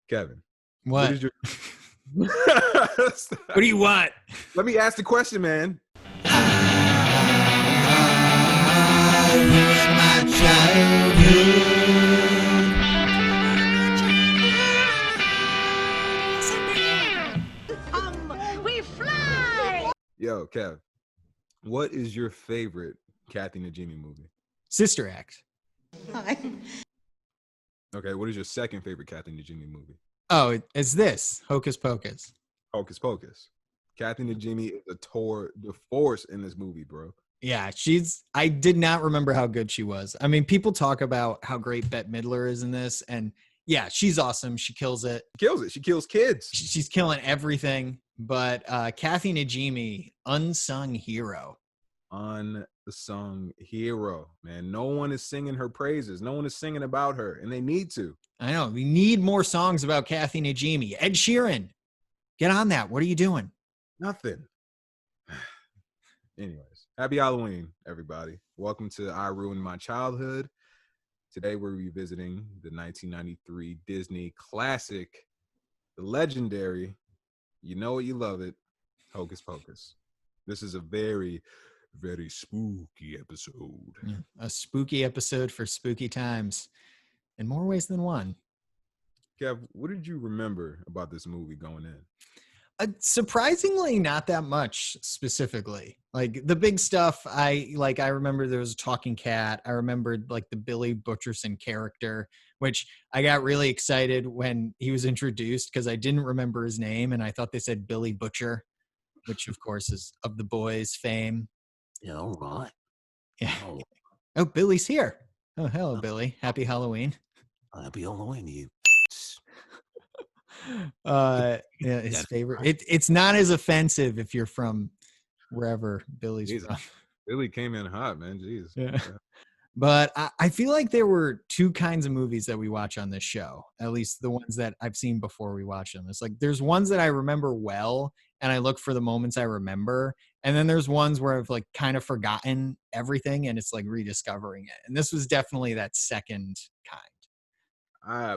Kevin, What? what is your? What do you want? Let me ask the question, man. We fly! Yo, Kev, what is your favorite Kathy Najimy movie? Sister Act. Hi. Okay, what is your second favorite Kathy Najimy movie? Oh, it's this Hocus Pocus. Hocus Pocus. Kathy Najimy is a tour de force in this movie, bro. Yeah, I did not remember how good she was. I mean, people talk about how great Bette Midler is in this, and yeah, she's awesome. She kills it. She kills it. She kills kids. She's killing everything. But Kathy Najimy, unsung hero. Unsung hero, man. No one is singing her praises. No one is singing about her, and they need to. I know. We need more songs about Kathy Najimy. Ed Sheeran, get on that. What are you doing? Nothing. Anyways, happy Halloween, everybody. Welcome to I Ruined My Childhood. Today we're revisiting the 1993 Disney classic, the legendary, you know it, you love it, Hocus Pocus. This is a very, very spooky episode. Yeah, a spooky episode for spooky times in more ways than one. Kev, what did you remember about this movie going in? Surprisingly, not that much specifically. Like the big stuff, I remember there was a talking cat. I remembered like the Billy Butcherson character, which I got really excited when he was introduced because I didn't remember his name and I thought they said Billy Butcher, which of course is of the Boys fame. Yeah, all right. Yeah. Oh, Billy's here. Oh, hello, Billy. Happy Halloween. Happy Halloween to you. Yeah, his favorite. It's not as offensive if you're from wherever Billy's Jesus. from. Billy came in hot, man. Jeez. Yeah. But I feel like there were two kinds of movies that we watch on this show, at least the ones that I've seen before we watch them. It's like there's ones that I remember well and I look for the moments I remember. And then there's ones where I've like kind of forgotten everything and it's like rediscovering it. And this was definitely that second kind.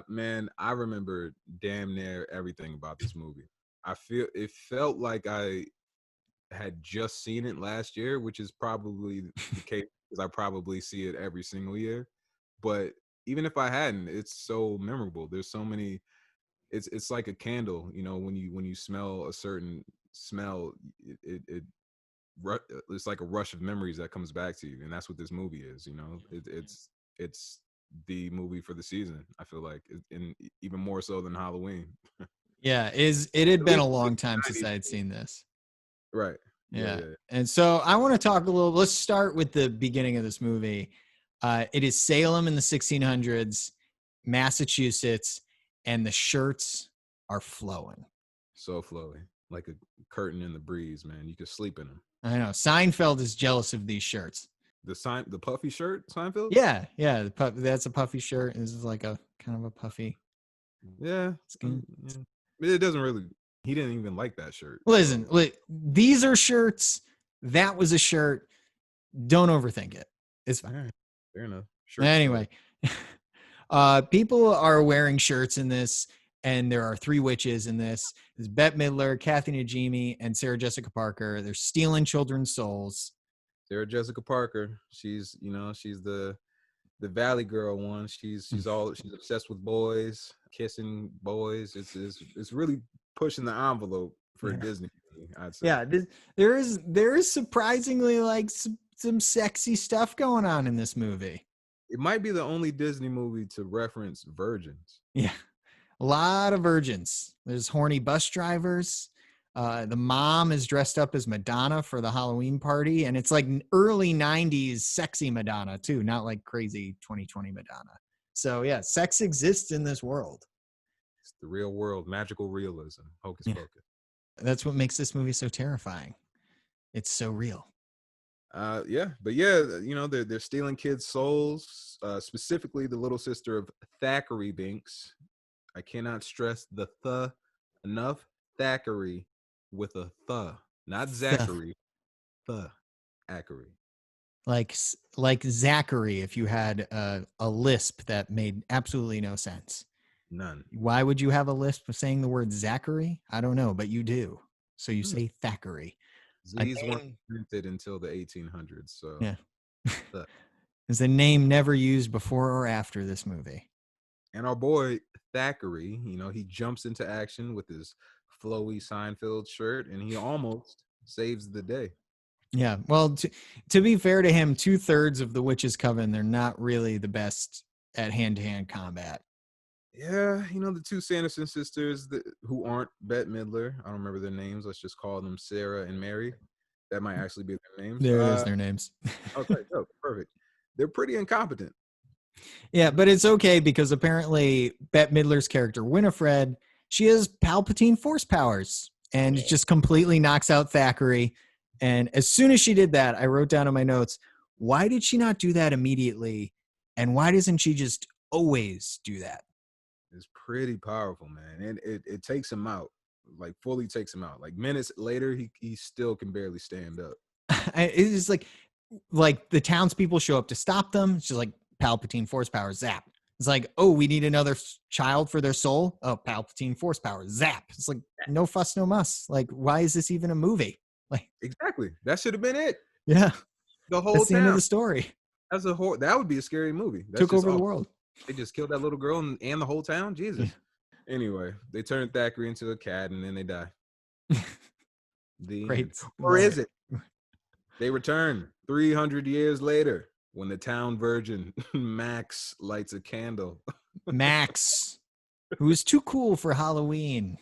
Man, I remember damn near everything about this movie. It felt like I had just seen it last year, which is probably the case because I probably see it every single year. But even if I hadn't, it's so memorable. There's so many. It's like a candle, you know. When you smell a certain smell, it's like a rush of memories that comes back to you, and that's what this movie is. You know, it's the movie for the season. I feel like, and even more so than Halloween. Yeah, it had been a long time since I had seen this. Right. Yeah. And so I want to talk a little. Let's start with the beginning of this movie. It is Salem in the 1600s, Massachusetts, and the shirts are flowing. So flowy, like a curtain in the breeze, man. You could sleep in them. I know. Seinfeld is jealous of these shirts. The puffy shirt, Seinfeld? Yeah. That's a puffy shirt. This is like a kind of a puffy. Yeah. It doesn't really. He didn't even like that shirt. Listen, these are shirts. That was a shirt. Don't overthink it. It's fine. All right. Fair enough. Sure. Anyway, people are wearing shirts in this, and there are three witches in this. There's Bette Midler, Kathy Najimy, and Sarah Jessica Parker. They're stealing children's souls. Sarah Jessica Parker. She's the Valley Girl one. She's obsessed with boys, kissing boys. It's really pushing the envelope for Disney, I'd say. Yeah, there is surprisingly like some sexy stuff going on in this movie. It might be the only Disney movie to reference virgins. Yeah, a lot of virgins. There's horny bus drivers. The mom is dressed up as Madonna for the Halloween party, and it's like early 90s sexy Madonna too, not like crazy 2020 Madonna. So yeah, sex exists in this world. It's the real world, magical realism, Hocus Pocus. That's what makes this movie so terrifying. It's so real. They're stealing kids' souls, specifically the little sister of Thackeray Binks. I cannot stress the enough. Thackeray with a not Zachary, Thackeray. Like Zachary, if you had a lisp that made absolutely no sense. None. Why would you have a lisp of saying the word Zachary? I don't know, but you do. So you Hmm. say Thackeray. Z's weren't invented until the 1800s. So Yeah. uh, Is a name never used before or after this movie. and our boy Thackeray, he jumps into action with his flowy Seinfeld shirt, and he almost saves the day. Yeah. Well, to be fair to him, 2/3 of the witches' coven, they're not really the best at hand-to-hand combat. Yeah, the two Sanderson sisters who aren't Bette Midler. I don't remember their names. Let's just call them Sarah and Mary. That might actually be their names. There is their names. Okay, oh, perfect. They're pretty incompetent. Yeah, but it's okay because apparently Bette Midler's character, Winifred, she has Palpatine force powers and it just completely knocks out Thackeray. And as soon as she did that, I wrote down in my notes, why did she not do that immediately? And why doesn't she just always do that? It's pretty powerful, man. And it takes him out, like fully takes him out. Like minutes later, he still can barely stand up. It's like the townspeople show up to stop them. It's just like Palpatine force power, zap. It's like, oh, we need another child for their soul. Oh, Palpatine force power, zap. It's like no fuss, no muss. Like, why is this even a movie? Like, exactly. That should have been it. Yeah, the whole that's the town. end of the story. That's that would be a scary movie. That's Took over the world. They just killed that little girl and the whole town. Jesus. Yeah. Anyway, they turn Thackeray into a cat and then they die. Great. Or is it? They return 300 years later when the town virgin Max lights a candle. Max, who's too cool for Halloween.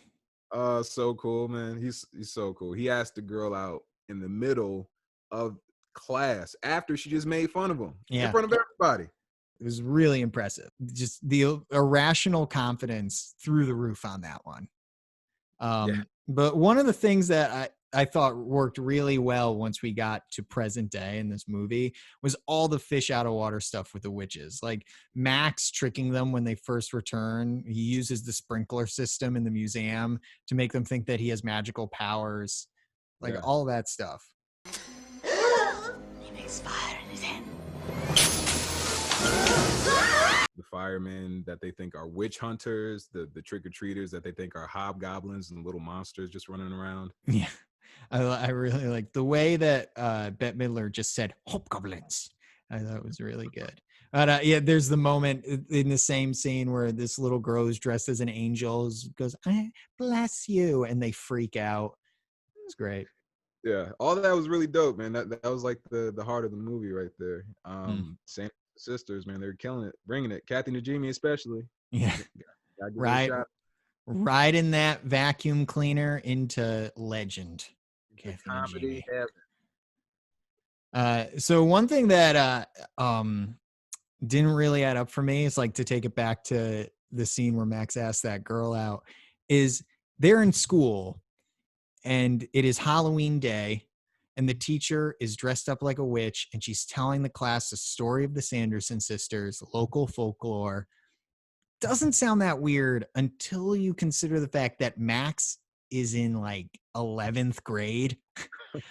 So cool, man. He's so cool. He asked the girl out in the middle of class after she just made fun of him in front of everybody. It was really impressive. Just the irrational confidence through the roof on that one. But one of the things that I thought worked really well once we got to present day in this movie was all the fish out of water stuff with the witches. Like Max tricking them when they first return. He uses the sprinkler system in the museum to make them think that he has magical powers. Like all that stuff. He makes fire in his hand. The firemen that they think are witch hunters, the trick-or-treaters that they think are hobgoblins and little monsters just running around. Yeah. I really like the way that Bette Midler just said hobgoblins. I thought it was really good. But there's the moment in the same scene where this little girl who's dressed as an angel goes, "I bless you," and they freak out. It was great. Yeah, all that was really dope, man. That was like the heart of the movie right there. Same sisters, man, they're killing it, bringing it. Kathy Najimy especially. Yeah, right in that vacuum cleaner into legend. Kathy comedy heaven. So one thing that didn't really add up for me is like to take it back to the scene where Max asked that girl out is they're in school and it is Halloween day and the teacher is dressed up like a witch and she's telling the class the story of the Sanderson sisters, local folklore. Doesn't sound that weird until you consider the fact that Max is in like 11th grade.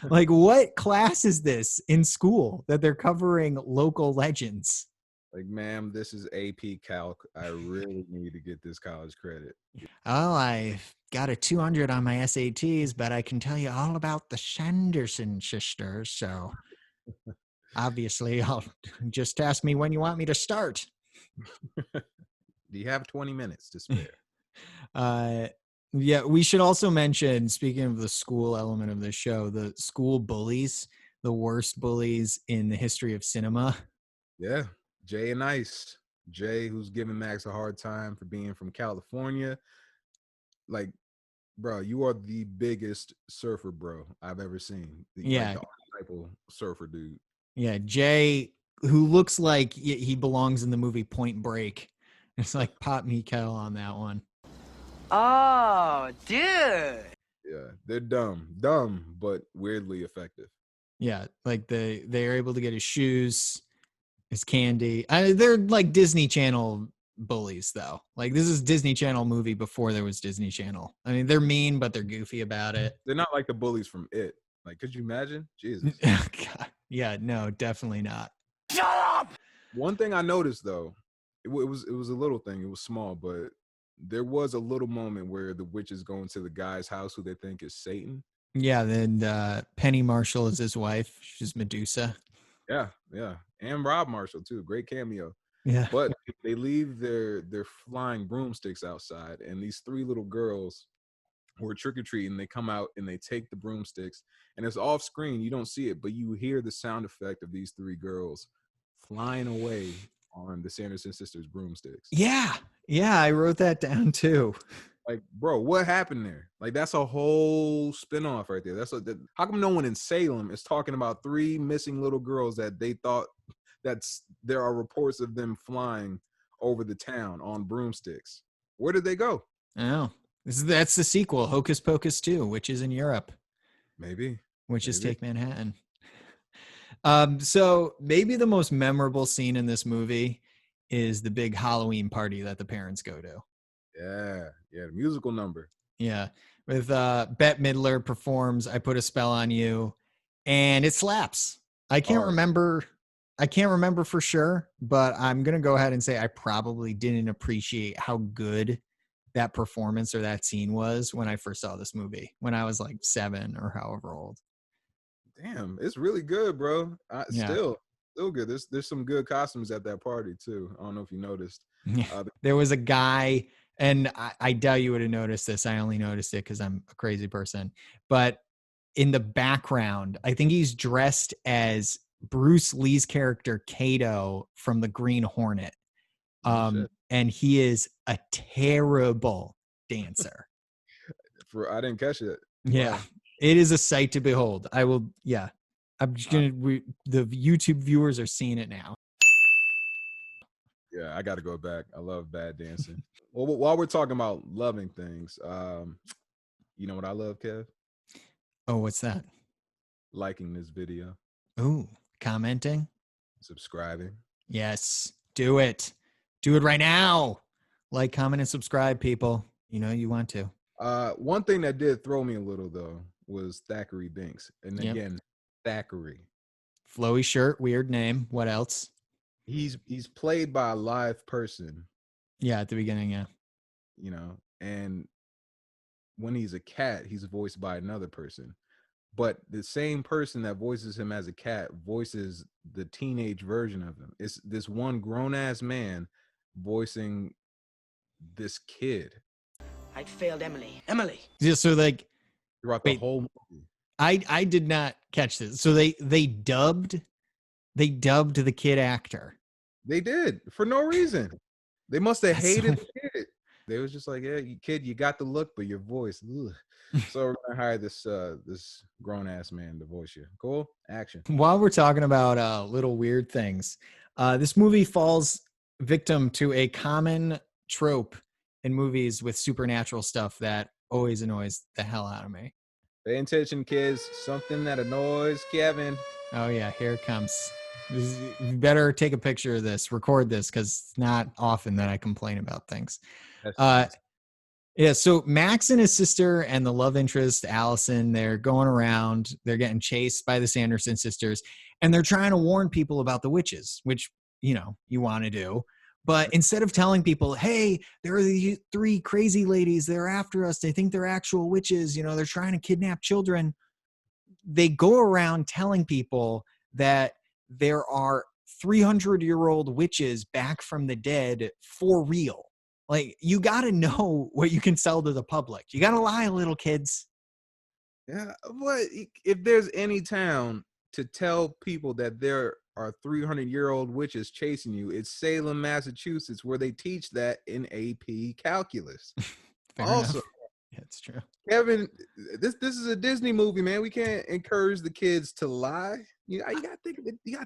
Like what class is this in school that they're covering local legends? Like, ma'am, this is AP Calc. I really need to get this college credit. Oh, I got a 200 on my SATs, but I can tell you all about the Sanderson sisters. So obviously, I'll just ask me when you want me to start. Do you have 20 minutes to spare? Yeah, we should also mention, speaking of the school element of the show, the school bullies, the worst bullies in the history of cinema. Yeah. Jay and Ice. Jay, who's giving Max a hard time for being from California. Like, bro, you are the biggest surfer bro I've ever seen. Yeah. Like the archetypal surfer dude. Yeah, Jay, who looks like he belongs in the movie Point Break. It's like pop me kettle on that one. Oh, dude. Yeah, they're dumb, but weirdly effective. Yeah, like they're able to get his shoes, his candy. They're like Disney Channel bullies, though. Like this is Disney Channel movie before there was Disney Channel. I mean, they're mean, but they're goofy about it. They're not like the bullies from It. Like, could you imagine? Jesus. God. Yeah, no, definitely not. Shut up! One thing I noticed though, it was a little thing. It was small, but there was a little moment where the witches go into the guy's house who they think is Satan. Yeah, then Penny Marshall is his wife. She's Medusa. Yeah, yeah, and Rob Marshall too. Great cameo. Yeah. But they leave their flying broomsticks outside, and these three little girls who are trick or treating, they come out and they take the broomsticks, and it's off screen. You don't see it, but you hear the sound effect of these three girls flying away on the Sanderson sisters' broomsticks. Yeah. Yeah, I wrote that down too. Like, bro, what happened there? Like, that's a whole spinoff right there. How come no one in Salem is talking about three missing little girls that they thought there are reports of them flying over the town on broomsticks? Where did they go? Oh, that's the sequel, Hocus Pocus 2, which is in Europe. Maybe. Witches Take Manhattan. So maybe the most memorable scene in this movie is the big Halloween party that the parents go to. Yeah, the musical number. Yeah, with Bette Midler performs "I Put a Spell on You," and it slaps. I can't remember for sure, but I'm gonna go ahead and say I probably didn't appreciate how good that performance or that scene was when I first saw this movie when I was like 7 or however old. Damn, it's really good, bro. Yeah. Still good. There's some good costumes at that party too. I don't know if you noticed. There was a guy, and I doubt you would have noticed this. I only noticed it because I'm a crazy person. But in the background, I think he's dressed as Bruce Lee's character Kato from the Green Hornet. And he is a terrible dancer. I didn't catch it. Yeah. Wow. It is a sight to behold. I will. Yeah. I'm just gonna. The YouTube viewers are seeing it now. Yeah, I got to go back. I love bad dancing. Well, while we're talking about loving things, you know what I love, Kev? Oh, what's that? Liking this video. Ooh, commenting, subscribing. Yes, do it. Do it right now. Like, comment, and subscribe, people. You know you want to. One thing that did throw me a little though was Thackeray Binks, and again, Thackeray. Flowy shirt, weird name. What else? He's played by a live person. Yeah, at the beginning, yeah. You know, and when he's a cat, he's voiced by another person. But the same person that voices him as a cat voices the teenage version of him. It's this one grown-ass man voicing this kid. I failed Emily. Emily. Yeah, so like throughout the whole movie. I did not catch this. So they dubbed the kid actor. They did for no reason. They must have hated the kid. They was just like, yeah, kid, you got the look, but your voice. Ugh. So we're gonna hire this grown ass man to voice you. Cool. Action. While we're talking about little weird things, this movie falls victim to a common trope in movies with supernatural stuff that always annoys the hell out of me. Pay attention, kids. Something that annoys Kevin. Oh yeah, here it comes. You better take a picture of this, record this, because it's not often that I complain about things. Yeah, so Max and his sister and the love interest, Allison, they're going around. They're getting chased by the Sanderson sisters, and they're trying to warn people about the witches, which, you know, you want to do. But instead of telling people, hey, there are these 3 crazy ladies, they're after us, they think they're actual witches, you know, they're trying to kidnap children, they go around telling people that there are 300-year-old witches back from the dead for real. Like, you got to know what you can sell to the public. You got to lie, little kids. Yeah, but if there's any town to tell people that there are 300-year-old witches chasing you, it's Salem, Massachusetts, where they teach that in AP calculus. Also, yeah, it's true. Kevin, this is a Disney movie, man. We can't encourage the kids to lie. You gotta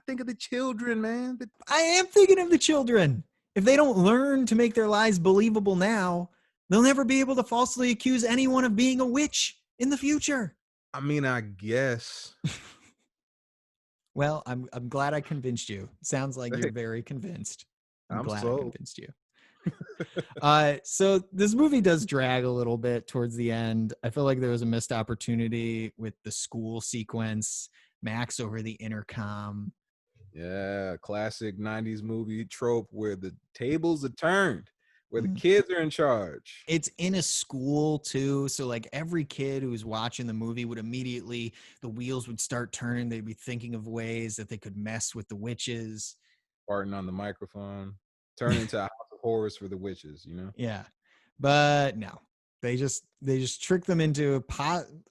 think of the children, man. I am thinking of the children. If they don't learn to make their lies believable now, they'll never be able to falsely accuse anyone of being a witch in the future. I mean, I guess. Well, I'm glad I convinced you. Sounds like you're very convinced. I'm glad I convinced you. So this movie does drag a little bit towards the end. I feel like there was a missed opportunity with the school sequence, Max over the intercom. Yeah, classic 90s movie trope where the tables are turned where the kids are in charge. It's in a school too, so like every kid who was watching the movie would immediately, the wheels would start turning. They'd be thinking of ways that they could mess with the witches. Farting on the microphone, turn into a house of horrors for the witches, you know? Yeah, but no, they just trick them into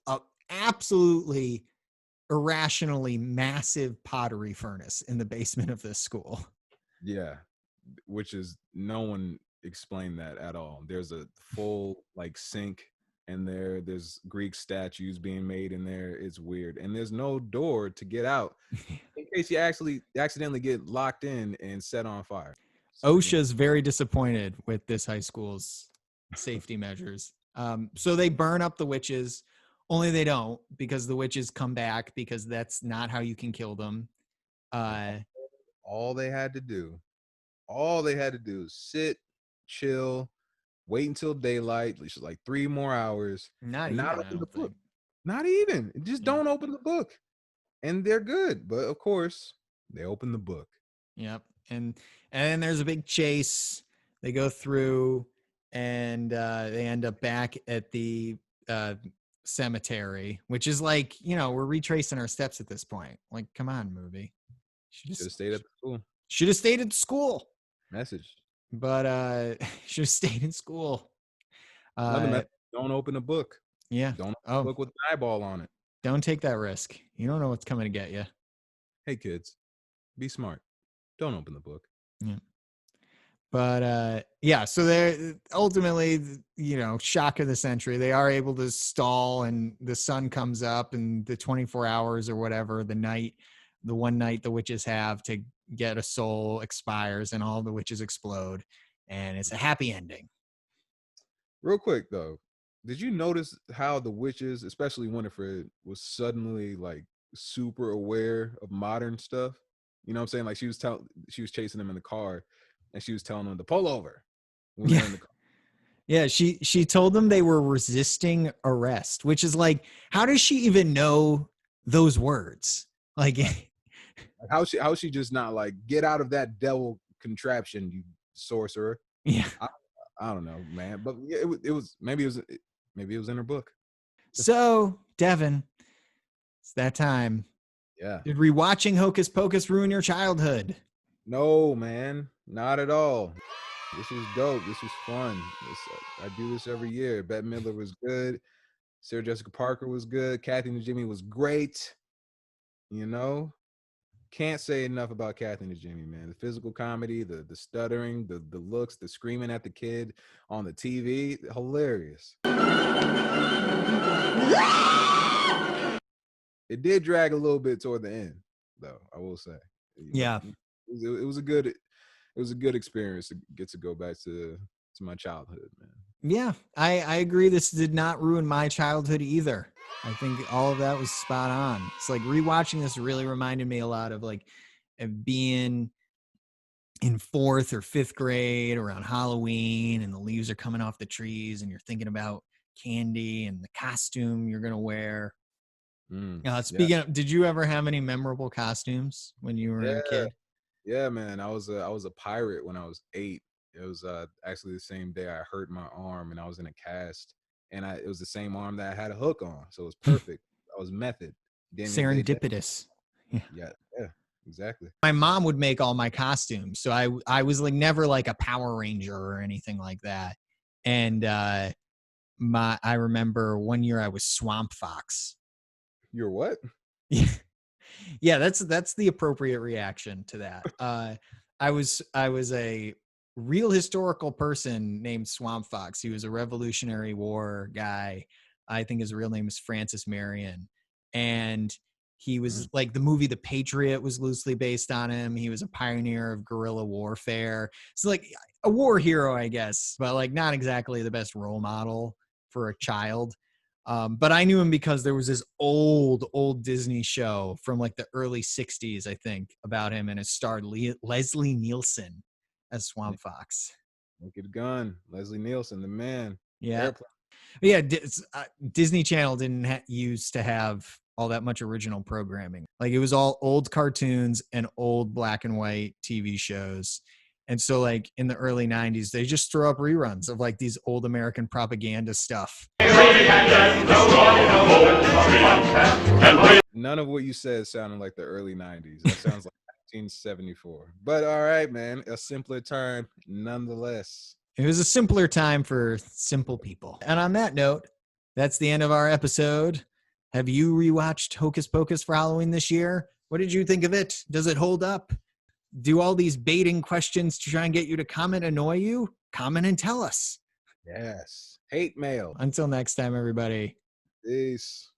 a absolutely irrationally massive pottery furnace in the basement of this school. Yeah, which is, no one explained that at all. There's a full like sink in there. There's Greek statues being made in there. It's weird, and there's no door to get out in case you actually accidentally get locked in and set on fire. So, OSHA's very disappointed with this high school's safety measures. So they burn up the witches, only they don't, because the witches come back, because that's not how you can kill them. all they had to do is sit, chill, wait until daylight, which is like 3 more hours, Not and even, not I open the don't book. think. Not even. Just Yeah. don't open the book, and they're good. But of course, they open the book. Yep. And then there's a big chase. They go through, and they end up back at the cemetery, which is like, we're retracing our steps at this point. Like, come on, movie. Should have stayed at the school. Should have stayed at school. Message. But should have stayed in school. Another message: don't open a book. Yeah. Don't open a book with an eyeball on it. Don't take that risk. You don't know what's coming to get you. Hey kids, be smart. Don't open the book. Yeah. But yeah, so they're ultimately, shock of the century. They are able to stall, and the sun comes up, and the 24 hours or whatever, the one night the witches have to get a soul expires, and all the witches explode, and it's a happy ending. Real quick though, did you notice how the witches, especially Winifred, was suddenly like super aware of modern stuff? You know what I'm saying? Like she was chasing them in the car, and she was telling them to pull over when they're in the car. Yeah, she told them they were resisting arrest, which is like, how does she even know those words? Like, how she just not like, get out of that devil contraption, you sorcerer? Yeah, I don't know, man. But it was maybe it was in her book. So, Devin, it's that time. Yeah. Did rewatching Hocus Pocus ruin your childhood? No, man, not at all. This was dope. This was fun. I do this every year. Bette Midler was good. Sarah Jessica Parker was good. Kathy and Jimmy was great. Can't say enough about Kathy and Jimmy, man. The physical comedy, the stuttering, the looks, the screaming at the kid on the TV, hilarious. It did drag a little bit toward the end, though, I will say. Yeah. It was a good experience to get to go back to my childhood, man. Yeah, I agree. This did not ruin my childhood either. I think all of that was spot on. It's like rewatching this really reminded me a lot of like being in 4th or 5th grade around Halloween, and the leaves are coming off the trees, and you're thinking about candy and the costume you're going to wear. Speaking of, did you ever have any memorable costumes when you were a kid? Yeah, man. I was a pirate when I was 8. It was actually the same day I hurt my arm, and I was in a cast, and it was the same arm that I had a hook on, so it was perfect. I was method. Serendipitous. Yeah, exactly. My mom would make all my costumes, so I was like never like a Power Ranger or anything like that. And I remember one year I was Swamp Fox. You're what? Yeah, that's the appropriate reaction to that. I was a real historical person named Swamp Fox. He was a Revolutionary War guy. I think his real name is Francis Marion. And he was like, the movie The Patriot was loosely based on him. He was a pioneer of guerrilla warfare. So like a war hero, I guess, but like not exactly the best role model for a child. But I knew him because there was this old Disney show from like the early 60s, I think, about him, and it starred Leslie Nielsen as Swamp Fox. Look at gun. Leslie Nielsen, the man. Yeah. Airplane. Yeah. Disney Channel didn't used to have all that much original programming. Like it was all old cartoons and old black and white TV shows. And so like in the early 90s, they just throw up reruns of like these old American propaganda stuff. None of what you said sounded like the early 90s. That sounds like 1974. But all right, man. A simpler time nonetheless. It was a simpler time for simple people. And on that note, that's the end of our episode. Have you rewatched Hocus Pocus for Halloween this year? What did you think of it? Does it hold up? Do all these baiting questions to try and get you to comment annoy you? Comment and tell us. Yes. Hate mail. Until next time, everybody. Peace.